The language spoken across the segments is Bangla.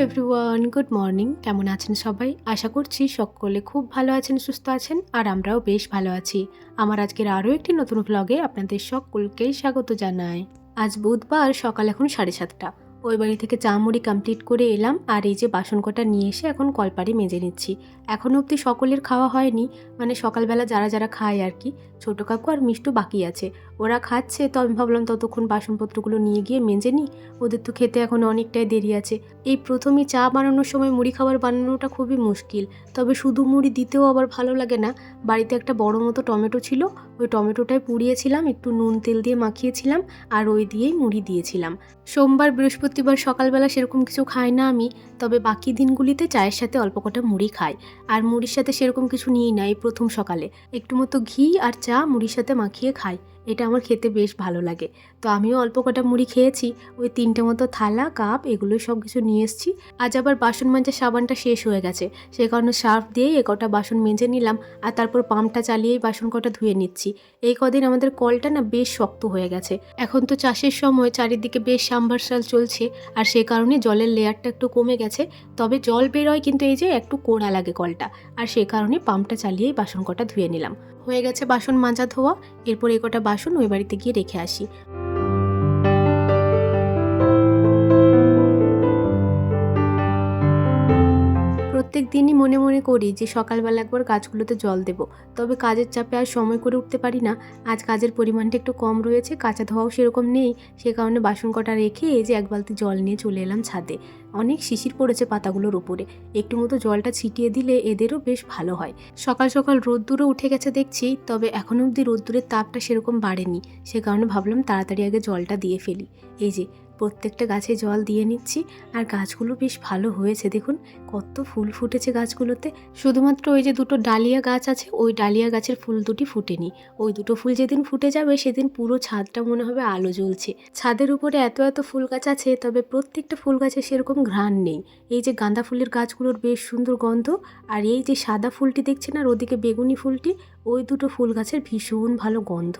Everyone, good morning. কেমন আছেন সবাই? আশা করছি সকলে খুব ভালো আছেন, সুস্থ আছেন, আর আমরাও বেশ ভালো আছি। আমার আজকের আরও একটি নতুন ভ্লগে আপনাদের সকলকেই স্বাগত জানাই। আজ বুধবার, সকাল এখন 7:30। ওই বাড়ি থেকে চা মুড়ি কমপ্লিট করে এলাম, আর এই যে বাসন কটা নিয়ে এসে এখন কলপাড়ে মেজে নিচ্ছি। এখনও অবধি সকলের খাওয়া হয়নি, মানে সকালবেলা যারা যারা খায় আর কি। ছোটো কাকু আর মিষ্টু বাকি আছে, ওরা খাচ্ছে, তো আমি ভাবলাম ততক্ষণ বাসনপত্রগুলো নিয়ে গিয়ে মেজে নিই। ওদের তো খেতে এখন অনেকটাই দেরি আছে। এই প্রথমেই চা বানানোর সময় মুড়ি খাবার বানানোটা খুবই মুশকিল, তবে শুধু মুড়ি দিতেও আবার ভালো লাগে না। বাড়িতে একটা বড় মতো টমেটো ছিল, ওই টমেটোটাই পুড়িয়েছিলাম, একটু নুন তেল দিয়ে মাখিয়েছিলাম, আর ওই দিয়েই মুড়ি দিয়েছিলাম। সোমবার বৃহস্পতিবার সকালবেলা সেরকম কিছু খাই না আমি, তবে বাকি দিনগুলিতে চায়ের সাথে অল্প কটা মুড়ি খাই। আর মুড়ির সাথে সেরকম কিছু নিই না, এই প্রথম সকালে একটু মতো ঘি আর চা মুড়ির সাথে মাখিয়ে খাই, এটা আমার খেতে বেশ ভালো লাগে। তো আমিও অল্প কটা মুড়ি খেয়েছি। ওই 3টে মতো থালা কাপ এগুলো সব কিছু নিয়ে এসেছি। আজ আবার বাসন মাজার সাবানটা শেষ হয়ে গেছে, সে কারণে সার্ফ দিয়েই কটা বাসন মেজে নিলাম, আর তারপর পাম্পটা চালিয়েই বাসন কটা ধুয়ে নিচ্ছি। এই কদিন আমাদের কলটা না বেশ শক্ত হয়ে গেছে। এখন তো চাষের সময়, চারিদিকে বেশ সাবমার্সাল চলছে, আর সে কারণে জলের লেয়ারটা একটু কমে গেছে। তবে জল বেরোয়, কিন্তু এই যে একটু কোড়া লাগে কলটা, আর সে কারণে পাম্পটা চালিয়েই বাসন কটা ধুয়ে নিলাম। হয়ে গেছে বাসন মাজা ধোয়া, এরপর এই কটা বাসন ওই বাড়িতে গিয়ে রেখে আসি। প্রত্যেক দিনই মনে মনে করি যে সকালবেলা একবার গাছগুলোতে জল দেব, তবে কাজের চাপে আর সময় করে উঠতে পারি না। আজ কাজের পরিমাণটা একটু কম রয়েছে, কাঁচা ধোয়াও সেরকম নেই, সে কারণে বাসন কটা রেখে এই যে 1 বালতি জল নিয়ে চলে এলাম ছাদে। অনেক শিশির পড়েছে পাতাগুলোর উপরে, একটু মতো জলটা ছিটিয়ে দিলে এদেরও বেশ ভালো হয়। সকাল সকাল রোদ্দুরও উঠে গেছে দেখছি, তবে এখনও অবধি রোদ্দুরের তাপটা সেরকম বাড়েনি, সে কারণে ভাবলাম তাড়াতাড়ি আগে জলটা দিয়ে ফেলি। এই যে প্রত্যেকটা গাছে জল দিয়ে নিচ্ছি, আর গাছগুলো বেশ ভালো হয়েছে। দেখুন কত ফুল ফুটেছে গাছগুলোতে। শুধুমাত্র ওই যে 2টো ডালিয়া গাছ আছে, ওই ডালিয়া গাছের ফুল দুটি ফুটেনি। ওই 2টো ফুল যেদিন ফুটে যাবে সেদিন পুরো ছাদটা মনে হবে আলো জ্বলছে। ছাদের উপরে এত এত ফুল গাছ আছে, তবে প্রত্যেকটা ফুল গাছে সেরকম ঘ্রাণ নেই। এই যে গাঁদা ফুলের গাছগুলোর বেশ সুন্দর গন্ধ, আর এই যে সাদা ফুলটি দেখছেন আর ওদিকে বেগুনি ফুলটি, ওই 2টো ফুল গাছের ভীষণ ভালো গন্ধ।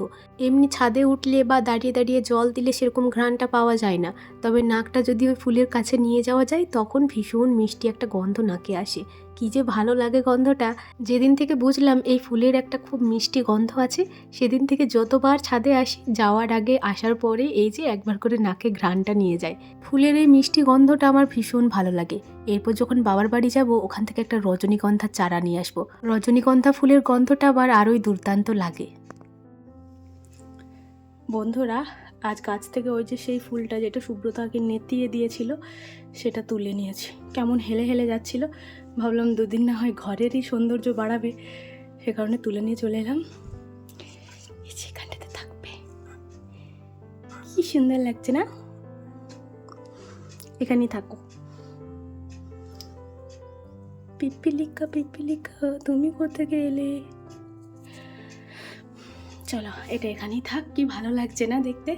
এমনি ছাদে উঠলে বা দাঁড়িয়ে দাঁড়িয়ে জল দিলে সেরকম ঘ্রাণটা পাওয়া যায় না, তবে নাকটা যদি ওই ফুলের কাছে নিয়ে যাওয়া যায় তখন ভীষণ মিষ্টি একটা গন্ধ নাকে আসে। কী যে ভালো লাগে গন্ধটা। যেদিন থেকে বুঝলাম এই ফুলের একটা খুব মিষ্টি গন্ধ আছে, সেদিন থেকে যতবার ছাদে আসি, যাওয়ার আগে আসার পরে এই যে একবার করে নাকে ঘ্রাণটা নিয়ে যায়। ফুলের এই মিষ্টি গন্ধটা আমার ভীষণ ভালো লাগে। এরপর যখন বাবার বাড়ি যাব, ওখান থেকে একটা রজনীগন্ধার চারা নিয়ে আসবো। রজনীগন্ধা ফুলের গন্ধটা আবার আরোই দুর্দান্ত লাগে। বন্ধুরা, আজ গাছ থেকে ওই যে সেই ফুলটা যেটা সুব্রতাকে নেতিয়ে দিয়েছিল, সেটা তুলে নিয়েছি। কেমন হেলে হেলে যাচ্ছিল, ভাবলাম 2 দিন না হয় ঘরেরই সৌন্দর্য বাড়াবে, সে কারণে তুলে নিয়ে চলে এলাম। এই যে এখানটাতে থাকবে, কি সুন্দর লাগছে না? এখানেই থাকো। পিপিলিকা পিপিলিকা তুমি কোথেকে এলে? চলো, এটা এখানেই থাক, কি ভালো লাগছে না দেখতে।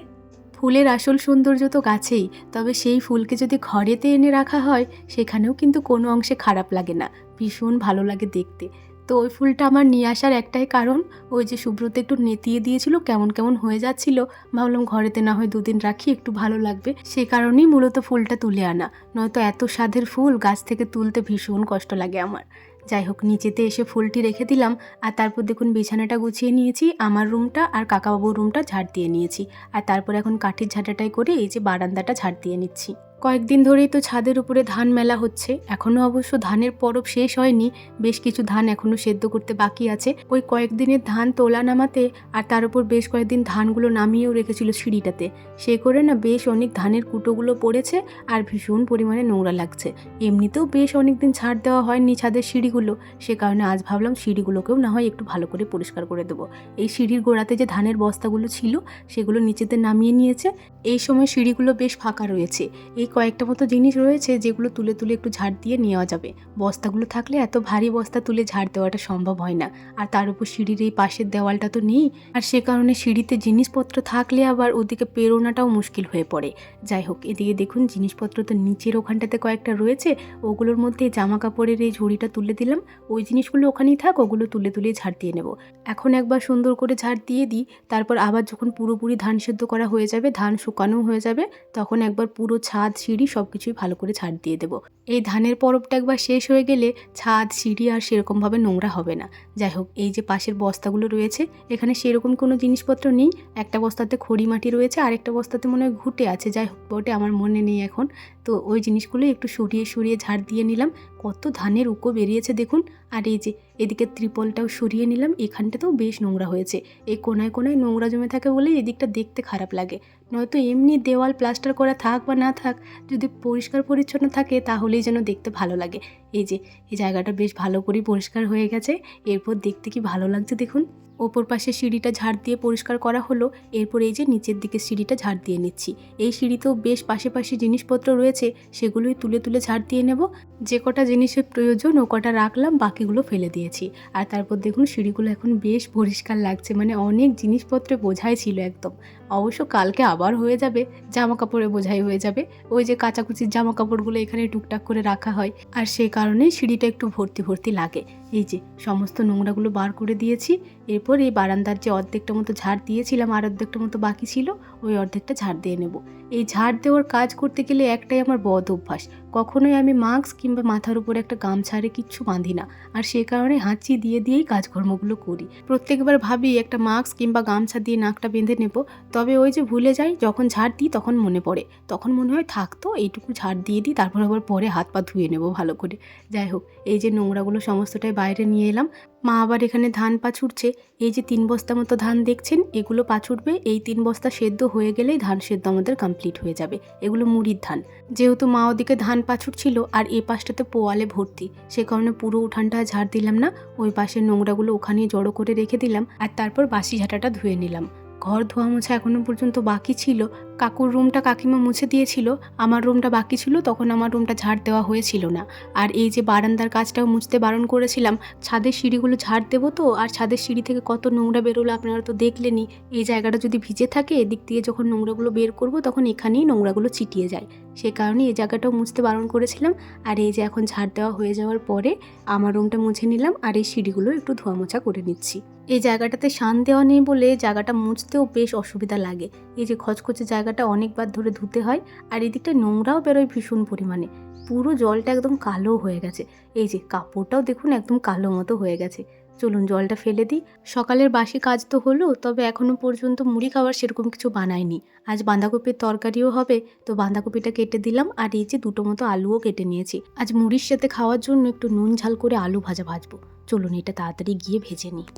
ফুলের আসল সৌন্দর্য তো গাছেই, তবে সেই ফুলকে যদি ঘরেতে এনে রাখা হয়, সেখানেও কিন্তু কোনো অংশে খারাপ লাগে না, ভীষণ ভালো লাগে দেখতে। তো ওই ফুলটা আমার নিয়ে আসার একটাই কারণ, ওই যে সুব্রত একটু নেতিয়ে দিয়েছিল, কেমন কেমন হয়ে যাচ্ছিল, ভাবলাম ঘরেতে না হয় 2 দিন রাখি, একটু ভালো লাগবে, সে কারণেই মূলত ফুলটা তুলে আনা। নয়তো এত স্বাদের ফুল গাছ থেকে তুলতে ভীষণ কষ্ট লাগে আমার। যাই হোক, নিচেতে এসে ফুলটি রেখে দিলাম, আর তারপর দেখুন বিছানাটা গুছিয়ে নিয়েছি, আমার রুমটা আর কাকাবাবুর রুমটা ঝাড় দিয়ে নিয়েছি, আর তারপর এখন কাঠির ঝাঁটাটাই করে এই যে বারান্দাটা ঝাড় দিয়ে নিচ্ছি। কয়েকদিন ধরেই তো ছাদের উপরে ধান মেলা হচ্ছে, এখনও অবশ্য ধানের পরব শেষ হয়নি, বেশ কিছু ধান এখনও সেদ্ধ করতে বাকি আছে। ওই কয়েকদিনের ধান তোলা নামাতে, আর তার উপর বেশ কয়েকদিন ধানগুলো নামিয়েও রেখেছিল সিঁড়িটাতে, সে করে না বেশ অনেক ধানের কুটোগুলো পড়েছে, আর ভীষণ পরিমাণে নোংরা লাগছে। এমনিতেও বেশ অনেক দিন ছাড় দেওয়া হয়নি ছাদের সিঁড়িগুলো, সে কারণে আজ ভাবলাম সিঁড়িগুলোকেও না হয় একটু ভালো করে পরিষ্কার করে দেবো। এই সিঁড়ির গোড়াতে যে ধানের বস্তাগুলো ছিল, সেগুলো নিচেতে নামিয়ে নিয়েছে। এই সময় সিঁড়িগুলো বেশ ফাঁকা রয়েছে, এই কয়েকটা মতো জিনিস রয়েছে যেগুলো তুলে তুলে একটু ঝাড় দিয়ে নেওয়া যাবে। বস্তাগুলো থাকলে এত ভারী বস্তা তুলে ঝাড় দেওয়াটা সম্ভব হয় না, আর তার উপর সিঁড়ির এই পাশের দেওয়ালটা তো নেই, আর সে কারণে সিঁড়িতে জিনিসপত্র থাকলে আবার ওদিকে পেরোনাটাও মুশকিল হয়ে পড়ে। যাই হোক, এদিকে দেখুন জিনিসপত্র তো নিচের ওখানটাতে কয়েকটা রয়েছে, ওগুলোর মধ্যে জামা কাপড়ের এই ঝুড়িটা তুলে দিলাম, ওই জিনিসগুলো ওখানেই থাক, ওগুলো তুলে তুলে ঝাড় দিয়ে নেব। এখন একবার সুন্দর করে ঝাড় দিয়ে দিই, তারপর আবার যখন পুরোপুরি ধান সেদ্ধ করা হয়ে যাবে, ধান শুকানো হয়ে যাবে তখন একবার পুরো ছাদ সিঁড়ি সব কিছুই ভালো করে ঝাড় দিয়ে দেবো। এই ধানের পরবটা একবার শেষ হয়ে গেলে ছাদ সিঁড়ি আর সেরকমভাবে নোংরা হবে না। যাই হোক, এই যে পাশের বস্তাগুলো রয়েছে এখানে সেরকম কোনো জিনিসপত্র নেই। একটা বস্তাতে খড়ি মাটি রয়েছে, আরেকটা বস্তাতে মনে হয় ঘুঁটে আছে, যাই হোক বটে আমার মনে নেই এখন। তো ওই জিনিসগুলো একটু সরিয়ে সরিয়ে ঝাড় দিয়ে নিলাম। কত ধানের উকো বেরিয়েছে দেখুন। আর এই যে এদিকে ত্রিপলটাও সরিয়ে নিলাম, এখানটাতেও বেশ নোংরা হয়েছে। এই কোনায় কোনায় নোংরা জমে থাকে বলেই এদিকটা দেখতে খারাপ লাগে। নয়তো এমনি দেওয়াল প্লাস্টার করা থাক বা না থাক, যদি পরিষ্কার পরিচ্ছন্ন থাকে তাহলেই যেন দেখতে ভালো লাগে। এই যে এই জায়গাটা বেশ ভালো করেই পরিষ্কার হয়ে গেছে। এরপর দেখতে কি ভালো লাগছে দেখুন। ওপর পাশে সিঁড়িটা ঝাড় দিয়ে পরিষ্কার করা হলো। এরপর এই যে নিচের দিকে সিঁড়িটা ঝাড় দিয়ে নিচ্ছি। এই সিঁড়িতেও বেশ পাশে পাশে জিনিসপত্র রয়েছে, সেগুলোই তুলে তুলে ঝাড় দিয়ে নেব। যে কটা জিনিসের প্রয়োজন ও কটা রাখলাম, বাকিগুলো ফেলে দিয়েছি। আর তারপর দেখুন সিঁড়িগুলো এখন বেশ পরিষ্কার লাগছে, মানে অনেক জিনিসপত্রে বোঝাই ছিল একদম। অবশ্য কালকে আবার হয়ে যাবে, জামা কাপড়ে বোঝাই হয়ে যাবে। ওই যে কাচাকুচির জামা কাপড়গুলো এখানে টুকটাক করে রাখা হয়, আর সেই কারণেই সিঁড়িটা একটু ভর্তি ভর্তি লাগে। এই যে সমস্ত নোংরাগুলো বার করে দিয়েছি। এরপর এই বারান্দার যে অর্ধেকটা মতো ঝাড় দিয়েছিলাম আর অর্ধেকটা মতো বাকি ছিল, ওই অর্ধেকটা ঝাড় দিয়ে নেব। এই ঝাড় দেওয়ার কাজ করতে গেলে একটাই আমার বদ অভ্যাস, কখনোই আমি মাস্ক কিংবা মাথার উপরে একটা গামছা আরে কিচ্ছু বাঁধি না। আর সে কারণে হাঁচি দিয়ে দিয়েই কাজকর্মগুলো করি। প্রত্যেকবার ভাবি একটা মাস্ক কিংবা গামছা দিয়ে নাকটা বেঁধে নেব, তবে ওই যে ভুলে যাই। যখন ঝাড় দিই তখন মনে পড়ে, তখন মনে হয় থাকতো এইটুকু ঝাড় দিয়ে দিই, তারপর আবার পরে হাত পা ধুয়ে নেব ভালো করে। যাই হোক, এই যে নোংরাগুলো সমস্তটাই বাইরে নিয়ে এলাম। মা আবার এখানে ধান পাছুড়ছে। এই যে 3 বস্তা মতো ধান দেখছেন, এগুলো পাছুড়বে। এই 3 বস্তা সেদ্ধ হয়ে গেলেই ধান সেদ্ধ আমাদের কমপ্লিট হয়ে যাবে। এগুলো মুড়ির ধান। যেহেতু মা ওদিকে ধান পাছুড়ছিল আর এই পাশটাতে পোয়ালে ভর্তি, সে কারণে পুরো উঠানটা ঝাড় দিলাম না। ওই পাশের নোংরাগুলো ওখানেই জড়ো করে রেখে দিলাম, আর তারপর বাসি ঝাঁটাটা ধুয়ে নিলাম। ঘর ধোয়া মোছা এখনো পর্যন্ত বাকি ছিল। কাকুর রুমটা কাকিমা মুছে দিয়েছিল, আমার রুমটা বাকি ছিল, তখন আমার রুমটা ঝাড় দেওয়া হয়েছিল না। আর এই যে বারান্দার কাজটাও মুছতে বারণ করেছিলাম। ছাদের সিঁড়িগুলো ঝাড় দেবো তো, আর ছাদের সিঁড়ি থেকে কত নোংরা বেরোলো আপনারা তো দেখলেনই। এই জায়গাটা যদি ভিজে থাকে, এদিক দিয়ে যখন নোংরাগুলো বের করব তখন এখানেই নোংরাগুলো ছিটিয়ে যায়। সে কারণে এই জায়গাটাও মুছতে বারণ করেছিলাম। আর এই যে এখন ঝাড় দেওয়া হয়ে যাওয়ার পরে আমার রুমটা মুছে নিলাম, আর এই সিঁড়িগুলো একটু ধোয়া মোছা করে নিচ্ছি। এই জায়গাটাতে শান দেওয়া নেই বলে জায়গাটা মুছতেও বেশ অসুবিধা লাগে। এই যে খচখচে জায়গাটা অনেকবার ধরে ধুতে হয়, আর এদিকটা নোংরাও বেরোয় ভীষণ পরিমাণে। পুরো জলটা একদম কালো হয়ে গেছে। এই যে কাপড়টাও দেখুন একদম কালো মতো হয়ে গেছে। চলুন জলটা ফেলে দিই। সকালের বাসি কাজ তো হলো, তবে এখনও পর্যন্ত মুড়ি খাবার সেরকম কিছু বানাইনি। আজ বাঁধাকপির তরকারিও হবে, তো বাঁধাকপিটা কেটে দিলাম। আর এই যে 2টো মতো আলুও কেটে নিয়েছি। আজ মুড়ির সাথে খাওয়ার জন্য একটু নুন ঝাল করে আলু ভাজা ভাজবো। চলুন এটা তাড়াতাড়ি গিয়ে ভেজে নিই।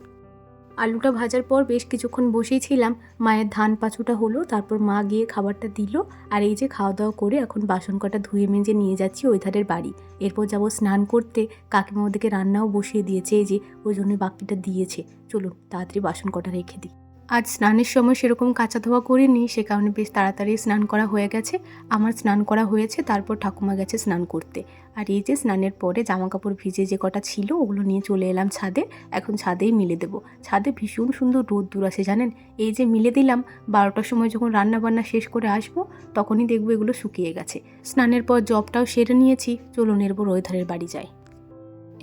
আলুটা ভাজার পর বেশ কিছুক্ষণ বসেই ছিলাম। মায়ের ধান পাছুটা হলো, তারপর মা গিয়ে খাবারটা দিল। আর এই যে খাওয়া দাওয়া করে এখন বাসন কটা ধুয়ে মেজে নিয়ে যাচ্ছি ওই ধারের বাড়ি। এরপর যাবো স্নান করতে। কাকিমা ওদিকে রান্নাও বসিয়ে দিয়েছে, এই যে ওই জন্য বাকিটা দিয়েছে। চলুন তাড়াতাড়ি বাসন কটা রেখে দিই। আজ স্নানের সময় সেরকম কাঁচা ধোয়া করিনি, সে কারণে বেশ তাড়াতাড়ি স্নান করা হয়ে গেছে। আমার স্নান করা হয়েছে, তারপর ঠাকুমা গেছে স্নান করতে। আর এই যে স্নানের পরে জামা কাপড় ভিজে যে কটা ছিল ওগুলো নিয়ে চলে এলাম ছাদে। এখন ছাদেই মিলে দেবো। ছাদে ভীষণ সুন্দর রোদ্দুর আছে জানেন। এই যে মিলে দিলাম, 12টার সময় যখন রান্না বান্না শেষ করে আসবো তখনই দেখবো এগুলো শুকিয়ে গেছে। স্নানের পর জবটাও সেরে নিয়েছি। চলুন এরপর ওই ধারের বাড়ি যাই।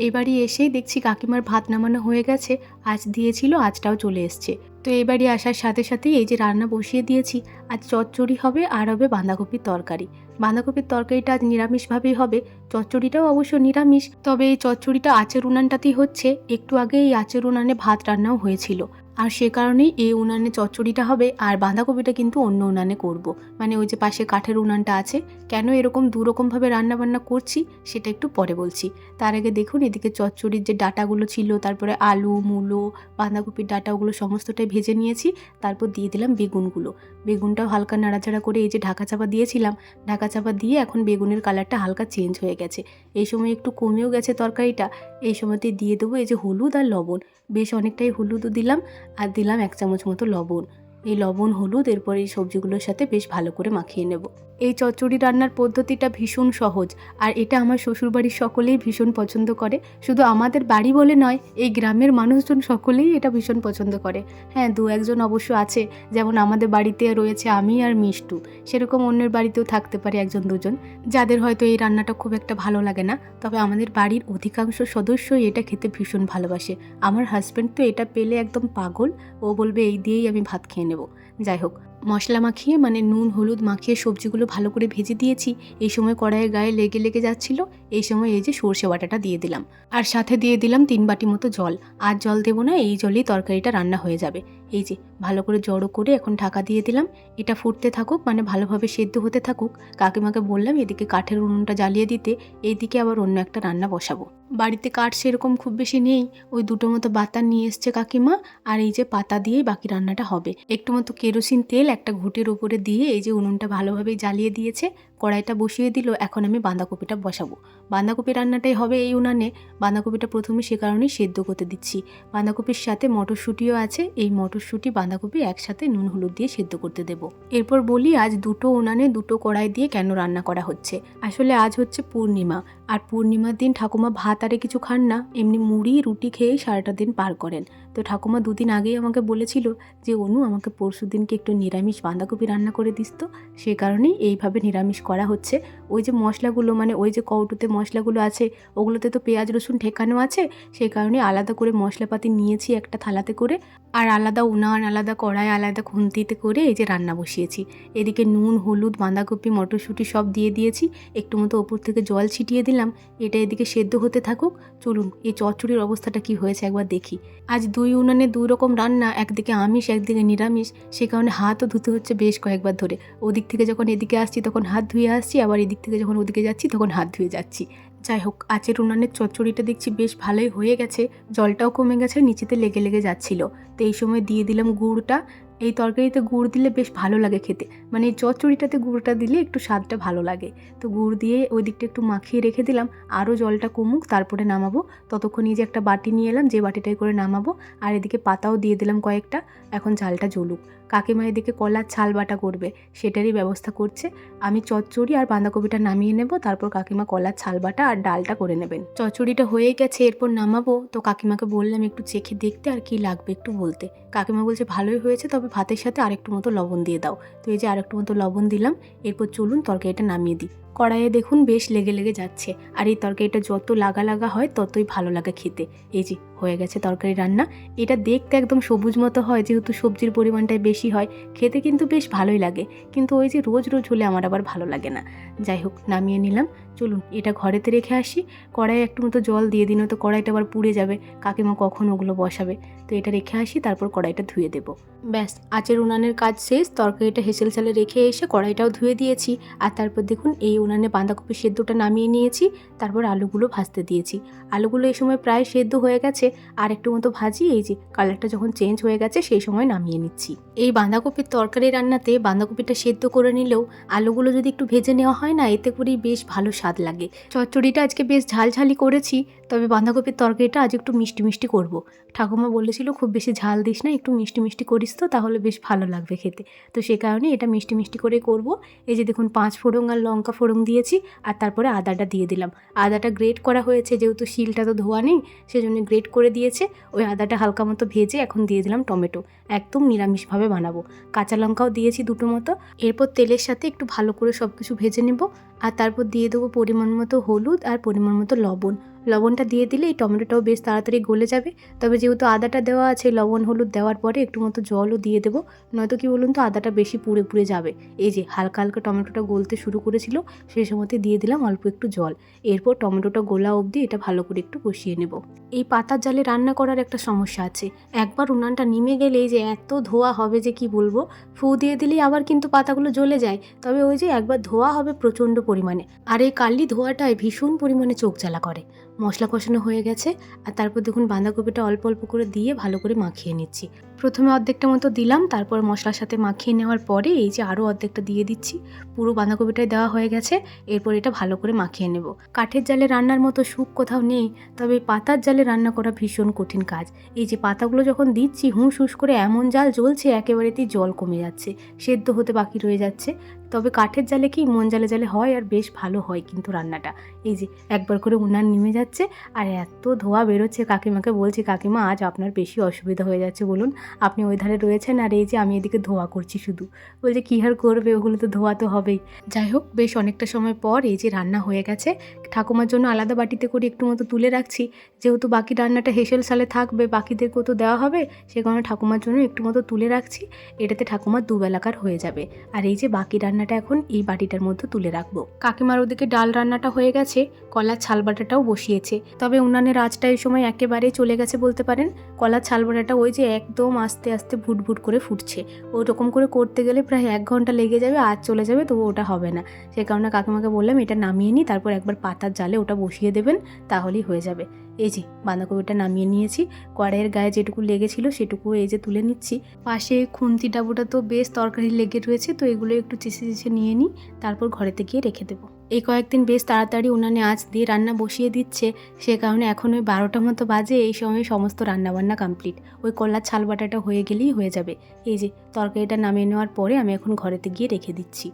এই বাড়ি এসেই দেখছি কাকিমার ভাত নামানো হয়ে গেছে। আজ দিয়েছিল, আজটাও চলে এসছে। তো এই বাড়ি আসার সাথে সাথেই এই যে রান্না বসিয়ে দিয়েছি। আজ চচ্চড়ি হবে আর হবে বাঁধাকপির তরকারি। বাঁধাকপির তরকারিটা আজ নিরামিষভাবেই হবে, চচ্চড়িটাও অবশ্য নিরামিষ। তবে এই চচ্চড়িটা আঁচের উনানটাতেই হচ্ছে। একটু আগে এই আঁচের উনানে ভাত রান্নাও হয়েছিল, আর সে কারণেই এই উনানে চচ্চড়িটা হবে। আর বাঁধাকপিটা কিন্তু অন্য উনানে করব, মানে ওই যে পাশে কাঠের উনানটা আছে। কেন এরকম দুরকমভাবে রান্নাবান্না করছি সেটা একটু পরে বলছি। তার আগে দেখুন এদিকে চচ্চড়ির যে ডাটাগুলো ছিল, তারপরে আলু, মূলো, বাঁধাকপির ডাটা, ওগুলো সমস্তটাই ভেজে নিয়েছি। তারপর দিয়ে দিলাম বেগুনগুলো। বেগুনটাও হালকা নাড়াচাড়া করে এই যে ঢাকা চাপা দিয়েছিলাম, ঢাকা চাপা দিয়ে এখন বেগুনের কালারটা হালকা চেঞ্জ হয়ে গেছে। এই সময় একটু কমেও গেছে তরকারিটা। এই সময়তে দিয়ে দেবো এই যে হলুদ আর লবণ। বেশ অনেকটাই হলুদও দিলাম, আর দিলাম 1 চামচ মতো লবণ। এই লবণ হলুদ এরপর এই সবজিগুলোর সাথে বেশ ভালো করে মাখিয়ে নেব। এই চচ্চড়ি রান্নার পদ্ধতিটা ভীষণ সহজ, আর এটা আমার শ্বশুরবাড়ির সকলেই ভীষণ পছন্দ করে। শুধু আমাদের বাড়ি বলে নয়, এই গ্রামের মানুষজন সকলেই এটা ভীষণ পছন্দ করে। হ্যাঁ, 2-1 জন অবশ্য আছে, যেমন আমাদের বাড়িতে রয়েছে আমি আর মিষ্টু। সেরকম অন্যের বাড়িতেও থাকতে পারে 1-2 জন, যাদের হয়তো এই রান্নাটা খুব একটা ভালো লাগে না। তবে আমাদের বাড়ির অধিকাংশ সদস্যই এটা খেতে ভীষণ ভালোবাসে। আমার হাজব্যান্ড তো এটা পেলে একদম পাগল। ও বলবে এই দিয়েই আমি ভাত খেয়ে নেব। যাই হোক, মশলা মাখিয়ে মানে নুন হলুদ মাখিয়ে সবজিগুলো ভালো করে ভেজে দিয়েছি। এই সময় কড়াইয়ের গায়ে লেগে লেগে যাচ্ছিল। এই সময় এই যে সর্ষে বাটাটা দিয়ে দিলাম, আর সাথে দিয়ে দিলাম 3 বাটি মতো জল। আর জল দেবো না, এই জলেই তরকারিটা রান্না হয়ে যাবে। এই যে ভালো করে জড়ো করে এখন ঢাকা দিয়ে দিলাম। এটা ফুটতে থাকুক, মানে ভালোভাবে সেদ্ধ হতে থাকুক। কাকিমাকে বললাম এদিকে কাঠের উনুনটা জ্বালিয়ে দিতে, এইদিকে আবার অন্য একটা রান্না বসাবো। বাড়িতে কাঠ সেরকম খুব বেশি নেই, ওই 2টো মতো বাতা নিয়ে এসছে কাকিমা। আর এই যে পাতা দিয়েই বাকি রান্নাটা হবে। একটু মতো কেরোসিন তেল একটা ঘুঁটির উপরে দিয়ে এই যে উনুনটা ভালোভাবে জ্বালিয়ে দিয়েছে। কড়াইটা বসিয়ে দিল, এখন আমি বাঁধাকপিটা বসাবো। বাঁধাকপি রান্নাটাই হবে এই উনানে। বাঁধাকপিটা প্রথমে সে কারণেই সেদ্ধ করতে দিচ্ছি। বাঁধাকপির সাথে মটরশুঁটিও আছে, এই মটরশুঁটি বাঁধাকপি একসাথে নুন হলুদ দিয়ে সেদ্ধ করতে দেবো। এরপর বলি আজ 2টো উনানে 2টো কড়াই দিয়ে কেন রান্না করা হচ্ছে। আসলে আজ হচ্ছে পূর্ণিমা, আর পূর্ণিমার দিন ঠাকুমা ভাত আরে কিছু খান না, এমনি মুড়ি রুটি খেয়েই সারাটা দিন পার করেন। তো ঠাকুমা 2 দিন আগেই আমাকে বলেছিল যে অনু আমাকে পরশু দিনকে একটু নিরামিষ বাঁধাকপি রান্না করে দিস তো। সে কারণেই এইভাবে নিরামিষ করা হচ্ছে। ওই যে মশলাগুলো মানে ওই যে কৌটোতে মশলাগুলো আছে ওগুলোতে তো পেঁয়াজ রসুন ঠেকানো আছে, সেই কারণে আলাদা করে মশলাপাতি নিয়েছি একটা থালাতে করে, আর আলাদা উনান আলাদা কড়াই আলাদা খুন্তিতে করে এই যে রান্না বসিয়েছি। এদিকে নুন হলুদ বাঁধাকপি মটরশুঁটি সব দিয়ে দিয়েছি, একটু মতো ওপর থেকে জল ছিটিয়ে দিলাম। এটা এদিকে সেদ্ধ হতে থাকুক। চলুন এই চচ্চড়ির অবস্থাটা কি হয়েছে একবার দেখি। আজ 2 উনানে 2 রকম রান্না, একদিকে আমিষ একদিকে নিরামিষ, সে কারণে হাতও ধুতে হচ্ছে বেশ কয়েকবার ধরে। ওদিক থেকে যখন এদিকে আসছি তখন হাত ধুয়ে আসছি, আবার এদিক থেকে যখন ওদিকে যাচ্ছি তখন হাত ধুয়ে যাচ্ছি। যাই হোক, আঁচের উনানের চচ্চড়িটা দেখছি বেশ ভালোই হয়ে গেছে, জলটাও কমে গেছে, নিচেতে লেগে লেগে যাচ্ছিল। তো এই সময় দিয়ে দিলাম গুড়টা। এই তরকারিতে গুড় দিলে বেশ ভালো লাগে খেতে, মানে এই চচ্চড়িটাতে গুড়টা দিলে একটু স্বাদটা ভালো লাগে। তো গুড় দিয়ে ওই দিকটা একটু মাখিয়ে রেখে দিলাম, আরও জলটা কমুক তারপরে নামাবো। ততক্ষণ এই যে একটা বাটি নিয়ে এলাম, যে বাটিটাই করে নামাবো। আর এদিকে পাতাও দিয়ে দিলাম কয়েকটা, এখন ঝালটা জ্বলুক। কাকিমা এদিকে কলার ছাল বাটা করবে, সেটারই ব্যবস্থা করছে। আমি চচ্চড়ি আর বাঁধাকপিটা নামিয়ে নেব, তারপর কাকিমা কলার ছাল বাটা আর ডালটা করে নেবেন। চচ্চড়িটা হয়ে গেছে, এরপর নামাবো। তো কাকিমাকে বললাম একটু চেখে দেখতে আর কি লাগবে একটু বলতে। কাকিমা বলছে ভালোই হয়েছে, তবে ভাতের সাথে আরেকটু মতো লবণ দিয়ে দাও। তো এই যে আরেকটু মতো লবণ দিলাম। এরপর চলুন তরকারিটা নামিয়ে দিই। কড়াইয়ে দেখুন বেশ লেগে লেগে যাচ্ছে, আর এই তরকারিটা যত লাগা লাগা হয় ততই ভালো লাগে খেতে। এই যে হয়ে গেছে তরকারি রান্না। এটা দেখতে একদম সবুজ মতো হয়, যেহেতু সবজির পরিমাণটাই বেশি হয়, খেতে কিন্তু বেশ ভালোই লাগে। কিন্তু ওই যে রোজ রোজ হলে আমার আবার ভালো লাগে না। যাই হোক নামিয়ে নিলাম। চলুন এটা ঘরেতে রেখে আসি। কড়াইয়ে একটু মতো জল দিয়ে দিন, তো কড়াইটা আবার পুড়ে যাবে, কাকিমা কখন ওগুলো বসাবে। তো এটা রেখে আসি, তারপর কড়াইটা ধুয়ে দেবো। ব্যাস আঁচের উনানের কাজ শেষ। তরকারিটা হেসেল চালে রেখে এসে কড়াইটাও ধুয়ে দিয়েছি। আর তারপর দেখুন এই উনানে বাঁধাকপি সেদ্ধটা নামিয়ে নিয়েছি, তারপর আলুগুলো ভাজতে দিয়েছি। আলুগুলো এই সময় প্রায় সেদ্ধ হয়ে গেছে, আর একটু মতো ভাজি। এই যে কালারটা যখন চেঞ্জ হয়ে গেছে সেই সময় নামিয়ে নিচ্ছি। এই বাঁধাকপির তরকারি রান্নাতে বাঁধাকপিটা সেদ্ধ করে নিলেও আলুগুলো যদি একটু ভেজে নেওয়া হয় না, এতে করেই বেশ ভালো স্বাদ লাগে। চচ্চড়িটা আজকে বেশ ঝালঝালি করেছি, তবে বাঁধাকপির তরকারিটা আজ একটু মিষ্টি মিষ্টি করব। ঠাকুমা বলেছিল খুব বেশি ঝাল দিস না, একটু মিষ্টি মিষ্টি করিস তো, তাহলে বেশ ভালো লাগবে খেতে। তো সে কারণে এটা মিষ্টি মিষ্টি করে করব। এই যে দেখুন 5 ফোড়ন আর লঙ্কা ফোড়ন দিয়েছি, আর তারপরে আদাটা দিয়ে দিলাম। আদাটা গ্রেট করা হয়েছে, যেহেতু শিলটা তো ধোয়া নেই সেজন্য গ্রেট করে দিয়েছে। ওই আদাটা হালকা মতো ভেজে এখন দিয়ে দিলাম টমেটো। একদম নিরামিষভাবে বানাবো। কাঁচা লঙ্কাও দিয়েছি 2টো মতো। এরপর তেলের সাথে একটু ভালো করে সব কিছু ভেজে নেব, আর তারপর দিয়ে দেবো পরিমাণ মতো হলুদ আর পরিমাণ মতো লবণ। লবণটা দিয়ে দিলে এই টমেটোটাও বেশ তাড়াতাড়ি গলে যাবে। তবে যেহেতু আদাটা দেওয়া আছে, লবণ হলুদ দেওয়ার পরে একটু মতো জলও দিয়ে দেবো, নয়তো কি বলুন তো আদাটা বেশি পুড়ে পুড়ে যাবে। এই যে হালকা হালকা টমেটোটা গলতে শুরু করেছিল, সেই সময়তে দিয়ে দিলাম অল্প একটু জল। এরপর টমেটোটা গোলা অবধি এটা ভালো করে একটু কষিয়ে নেব। এই পাতার জালে রান্না করার একটা সমস্যা আছে, একবার উনানটা নিমে গেলেই যে এত ধোয়া হবে যে কি বলবো। ফু দিয়ে দিলেই আবার কিন্তু পাতাগুলো জ্বলে যায়, তবে ওই যে একবার ধোয়া হবে প্রচণ্ড পরিমাণে। আর এই কালি ধোয়াটায় ভীষণ পরিমাণে চোখ জ্বালা করে। মশলা কষানো হয়ে গেছে, আর তারপর দেখুন বাঁধাকপিটা অল্প অল্প করে দিয়ে ভালো করে মাখিয়ে নিচ্ছি। প্রথমে অর্ধেকটা মতো দিলাম, তারপর মশলার সাথে মাখিয়ে নেওয়ার পরে এই যে আরও অর্ধেকটা দিয়ে দিচ্ছি। পুরো বাঁধাকপিটাই দেওয়া হয়ে গেছে, এরপর এটা ভালো করে মাখিয়ে নেব। কাঠের জালে রান্নার মতো সুখ কোথাও নেই, তবে পাতার জালে রান্না করা ভীষণ কঠিন কাজ। এই যে পাতাগুলো যখন দিচ্ছি হুঁশ হুঁশ করে এমন জাল জ্বলছে, একেবারেতেই জল কমে যাচ্ছে, সেদ্ধ হতে বাকি রয়ে যাচ্ছে। তবে কাঠের জালে কি মন জালে জালে হয়, আর বেশ ভালো হয় কিন্তু রান্নাটা। এই যে একবার করে উনান নেমে যাচ্ছে, আর এত ধোয়া বেরোচ্ছে। কাকিমাকে বলছি কাকিমা আজ আপনার বেশি অসুবিধা হয়ে যাচ্ছে বলুন, আপনি ওই ধারে রয়েছেন আর এই যে আমি এদিকে ধোয়া করছি শুধু। বলছে কী আর করবে, ওগুলো তো ধোয়া তো হবেই। যাই হোক, বেশ অনেকটা সময় পর এই যে রান্না হয়ে গেছে। ঠাকুমার জন্য আলাদা বাটিতে করে একটু মতো তুলে রাখছি, যেহেতু বাকি রান্নাটা হেসেল সালে থাকবে, বাকিদেরকেও তো দেওয়া হবে, সে কারণে ঠাকুমার জন্য একটু মতো তুলে রাখছি। এটাতে ঠাকুমার দুবেলাকার হয়ে যাবে। আর এই যে বাকি রান্নাটা এখন এই বাটিটার মধ্যে তুলে রাখবো। কাকিমার ওদিকে ডাল রান্নাটা হয়ে গেছে, কলার ছাল বাটাটাও বসিয়েছে। তবে উনানের আঁচটা এই সময় একেবারেই চলে গেছে বলতে পারেন। কলার ছাল বাটাটা ওই যে একদম আস্তে আস্তে ভুট করে ফুটছে। ওই রকম করে করতে গেলে প্রায় 1 ঘন্টা লেগে যাবে, আঁচ চলে যাবে, তবু ওটা হবে না। সে কারণে কাকিমাকে বললাম এটা নামিয়ে নিই, তারপর একবার পাতার জালে ওটা বসিয়ে দেবেন, তাহলেই হয়ে যাবে। এই যে বাঁধাকপিটা নামিয়ে নিয়েছি, কড়াইয়ের গায়ে যেটুকু লেগেছিল সেটুকু এই যে তুলে নিচ্ছি। পাশে খুন্তি ডাবুটা তো বেশ তরকারি লেগে রয়েছে, তো এগুলো একটু চেঁচে নিয়ে নিই, তারপর ঘরেতে গিয়ে রেখে দেবো। এই কয়েকদিন বেশ তাড়াতাড়ি উনানে আঁচ দিয়ে রান্না বসিয়ে দিচ্ছে, সে কারণে এখন ওই 12টা মতো বাজে, এই সময় সমস্ত রান্নাবান্না কমপ্লিট। ওই কলার ছাল বাটাটা হয়ে গেলেই হয়ে যাবে। এই যে তরকারিটা নামিয়ে নেওয়ার পরে আমি এখন ঘরেতে গিয়ে রেখে দিচ্ছি।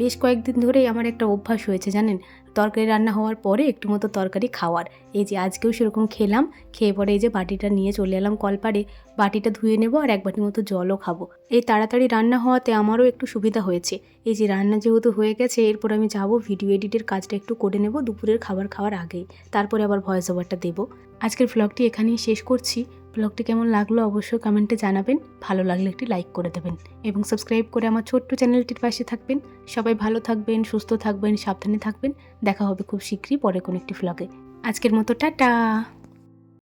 বেশ কয়েকদিন ধরেই আমার একটা অভ্যাস হয়েছে জানেন, তরকারি রান্না হওয়ার পরে একটু মতো তরকারি খাওয়ার। এই যে আজকেও সেরকম খেলাম, খেয়ে পরে এই যে বাটিটা নিয়ে চলে এলাম কলপাড়ে, বাটিটা ধুয়ে নেবো আর 1 বাটি মতো জলও খাবো। এই তাড়াতাড়ি রান্না হওয়াতে আমারও একটু সুবিধা হয়েছে। এই যে রান্না যেহেতু হয়ে গেছে, এরপর আমি যাব ভিডিও এডিটের কাজটা একটু করে নেব দুপুরের খাবার খাওয়ার আগেই, তারপরে আবার ভয়েস ওভারটা দেবো। আজকের ভ্লগটি এখানেই শেষ করছি। ব্লগটি কেমন লাগলো অবশ্যই কমেন্টে জানাবেন, ভালো লাগলে একটি লাইক করে দেবেন এবং সাবস্ক্রাইব করে আমার ছোট্ট চ্যানেলটির পাশে থাকবেন। সবাই ভালো থাকবেন, সুস্থ থাকবেন, সাবধানে থাকবেন। দেখা হবে খুব শীঘ্রই পরে কোনো একটি ভ্লগে। আজকের মতো টাটা।